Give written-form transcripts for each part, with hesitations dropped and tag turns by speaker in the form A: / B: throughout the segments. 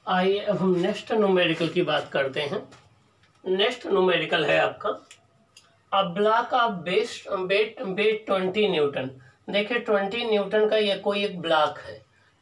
A: आइए अब हम नेक्स्ट न्यूमेरिकल की बात करते हैं। नेक्स्ट न्यूमेरिकल है आपका a block of weight 20 newton. देखिए 20 न्यूटन का यह कोई एक ब्लॉक है,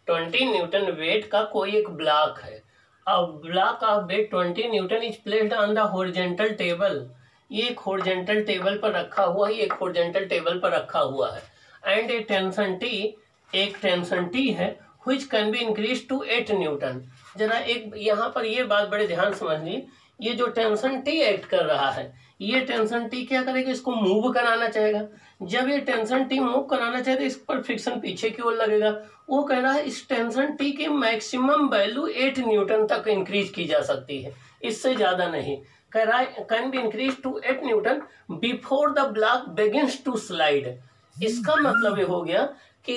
A: 20 न्यूटन वेट का कोई एक ब्लॉक है। A block of weight 20 newton is placed on the horizontal table. ये एक हॉरिजॉन्टल टेबल पर रखा हुआ है, एक हॉरिजॉन्टल टेबल पर रखा हुआ है। एंड ए टेंशन टी, एक टेंशन टी है which can be increased to 8 Newton. जरा एक यहाँ पर ये बात बड़े ध्यान समझिए, ये जो टेंशन टी एक्ट कर रहा है, ये टेंशन टी क्या करेगा, इसको मूव कराना चाहेगा। जब ये टेंशन टी मूव कराना चाहे तो इस पर फ्रिक्शन पीछे की ओर लगेगा। वो कह रहा है इस टेंशन टी की मैक्सिमम वैल्यू 8 न्यूटन तक इंक्रीज की जा सकती है, इससे ज्यादा नहीं। कह रहा है can be increase to 8 newton before the block begins to slide. इसका मतलब ये हो गया कि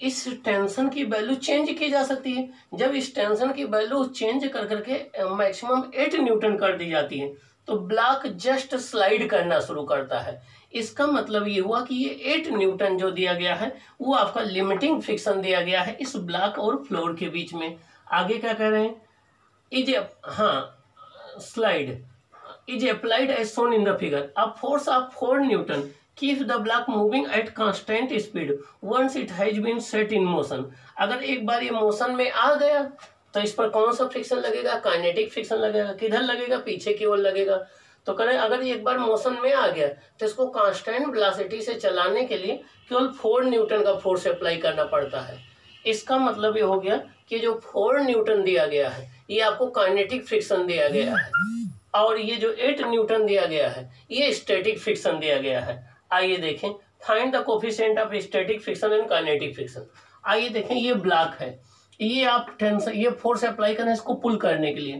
A: इस टेंशन की वैल्यू चेंज की जा सकती है। जब इस टेंशन की वैल्यू चेंज कर करके मैक्सिमम 8 न्यूटन कर दी जाती है तो ब्लॉक जस्ट स्लाइड करना शुरू करता है। इसका मतलब ये हुआ कि ये 8 न्यूटन जो दिया गया है वो आपका लिमिटिंग फ्रिक्शन दिया गया है इस ब्लॉक और फ्लोर के बीच में। आगे क्या कह रहे हैं, is slide is applied as shown in the figure. A force of 4 newton keeps the block moving at constant speed once it has been set in motion। अगर एक बार ये मोशन में आ गया तो इस पर कौन सा फ्रिक्शन लगेगा, काइनेटिक फ्रिक्शन लगेगा। किधर लगेगा, पीछे की ओर लगेगा। तो करें अगर एक बार मोशन में आ गया तो इसको कांस्टेंट वेलोसिटी से चलाने के लिए केवल 4 न्यूटन का फोर्स अप्लाई करना पड़ता है। इसका मतलब ये हो गया कि जो 4 न्यूटन दिया गया है ये आपको काइनेटिक फ्रिक्शन दिया गया है, और ये जो 8 न्यूटन दिया गया है ये स्टैटिक फ्रिक्शन दिया गया है। आइए देखें, find the coefficient of static friction and kinetic friction. आइए देखें, ये ब्लॉक है, ये आप टेंशन, ये फोर्स अप्लाई करें इसको पुल करने के लिए,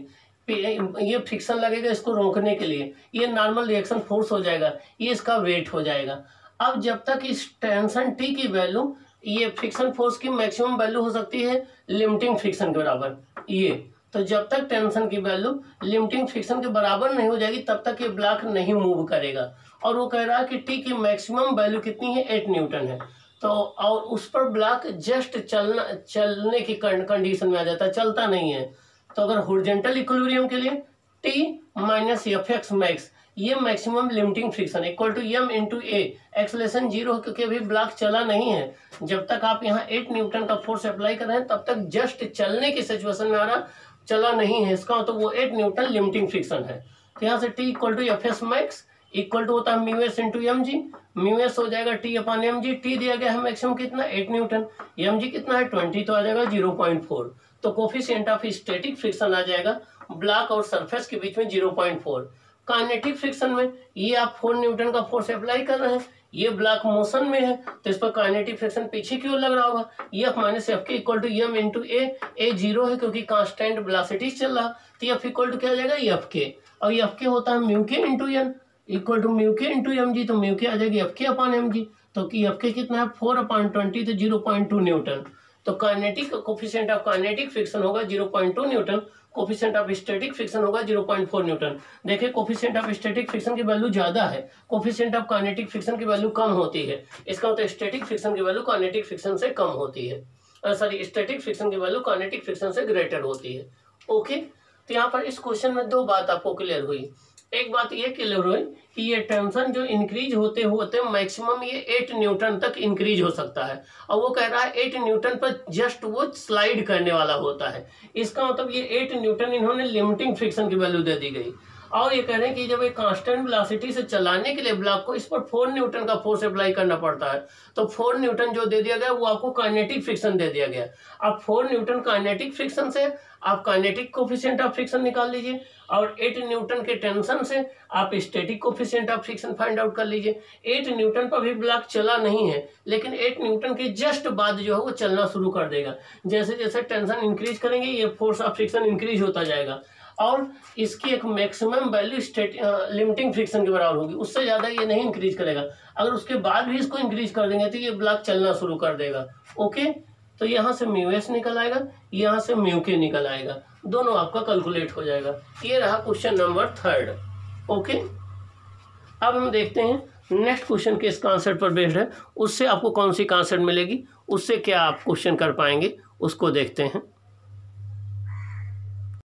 A: ये फ्रिक्शन लगेगा इसको रोकने के लिए, ये नॉर्मल रिएक्शन फोर्स हो जाएगा, ये इसका वेट हो जाएगा। अब जब तक इस टेंशन टी की वैल्यू, ये फ्रिक्शन फोर्स की मैक्सिमम वैल्यू हो सकती है लिमिटिंग फ्रिक्शन के बराबर, ये तो जब तक टेंशन की वैल्यू लिमिटिंग फ्रिक्शन के बराबर नहीं हो जाएगी तब तक ये ब्लॉक नहीं मूव करेगा। और वो कह रहा है कि टी की मैक्सिमम वैल्यू कितनी है, 8 न्यूटन है। तो और उस पर ब्लॉक जस्ट चलने की कंडीशन में आ जाता है, चलता नहीं है। तो अगर हॉरिजॉन्टल इक्विलिब्रियम के लिए T minus F X max, ये maximum limiting friction equal to M into A, acceleration 0 क्योंकि अभी ब्लॉक चला नहीं है। जब तक आप यहाँ 8 न्यूटन का फोर्स अप्लाई कर रहे हैं तब तक जस्ट चलने की सिचुएशन में आ रहा, चला नहीं है, इसका तो वो 8 न्यूटन लिमिटिंग फ्रिक्शन है। तो यहाँ से T equal to F S max equal to होता है mu S into M G, mu S हो जाएगा T upon M G. T दिया गया है मैक्सिमम कितना, 8 न्यूटन, एम जी कितना है 20, तो आ जाएगा 0.4। तो कोफिशिएंट ऑफ स्टैटिक फ्रिक्शन आ जाएगा ब्लॉक और सरफेस के बीच में 0.4। काइनेटिक फ्रिक्शन में ये आप 4 न्यूटन का फोर्स अप्लाई कर रहे हैं, ये ब्लॉक मोशन में है तो इस पर काइनेटिक फ्रिक्शन पीछे की ओर लग रहा होगा। एफ माइनस एफ के इक्वल टू एम इंटू ए 0 है क्योंकि कांस्टेंट वेलोसिटी चल रहा, तो एफ इक्वल टू क्या आ जाएगा एफ के, और एफ के होता है mu K into N equal to mu K into M G, तो म्यू के आ जाएगी एफ के अपॉन एम जी। तो कि एफ के कितना है 4/20, तो 0.2 न्यूटन। तो kinetic coefficient of kinetic friction होगा 0.2 Newton, coefficient of static friction होगा 0.4 न्यूटन। देखिए कोफिशिएंट ऑफ स्टैटिक फ्रिक्शन की वैल्यू ज्यादा है, कोफिशिएंट ऑफ काइनेटिक फ्रिक्शन की वैल्यू कम होती है। इसका मतलब स्टैटिक फ्रिक्शन की वैल्यू काइनेटिक फ्रिक्शन से कम होती है, सॉरी स्टैटिक फ्रिक्शन की वैल्यू काइनेटिक फ्रिक्शन से ग्रेटर होती है। ओके, तो यहाँ पर इस क्वेश्चन में 2 बात आपको क्लियर हुई। एक बात ये क्लियर हुई कि ये टेंशन जो इंक्रीज होते होते मैक्सिमम ये 8 न्यूटन तक इंक्रीज हो सकता है, और वो कह रहा है 8 न्यूटन पर जस्ट वो स्लाइड करने वाला होता है। इसका मतलब ये 8 न्यूटन इन्होंने लिमिटिंग फ्रिक्शन की वैल्यू दे दी गई। और ये कह रहे हैं कि जब एक कांस्टेंट वेलोसिटी से चलाने के लिए ब्लॉक को इस पर 4 न्यूटन का फोर्स अप्लाई करना पड़ता है, तो 4 न्यूटन जो दे दिया गया वो आपको काइनेटिक फ्रिक्शन दे दिया गया। अब 4 न्यूटन काइनेटिक फ्रिक्शन से आप काइनेटिक कोफिशिएंट ऑफ फ्रिक्शन निकाल लीजिए, और 8 न्यूटन के टेंशन से आप static coefficient of friction find out कर लीजिए। 8 न्यूटन पर भी ब्लॉक चला नहीं है, लेकिन 8 न्यूटन के जस्ट बाद जो है वो चलना शुरू कर देगा। जैसे जैसे टेंशन इंक्रीज करेंगे ये फोर्स ऑफ फ्रिक्शन इंक्रीज होता जाएगा, और इसकी एक मैक्सिमम वैल्यू लिमिटिंग फ्रिक्शन के बराबर होगी, उससे ज़्यादा ये नहीं इंक्रीज करेगा। अगर उसके बाद भी इसको इंक्रीज कर देंगे तो ये ब्लॉक चलना शुरू कर देगा। ओके, तो यहाँ से म्यू एस निकल आएगा, यहाँ से म्यू के निकल आएगा, दोनों आपका कैलकुलेट हो जाएगा। ये रहा क्वेश्चन नंबर 3। ओके, अब हम देखते हैं नेक्स्ट क्वेश्चन किस कॉन्सेप्ट पर बेस्ड है, उससे आपको कौन सी कॉन्सेप्ट मिलेगी, उससे क्या आप क्वेश्चन कर पाएंगे उसको देखते हैं।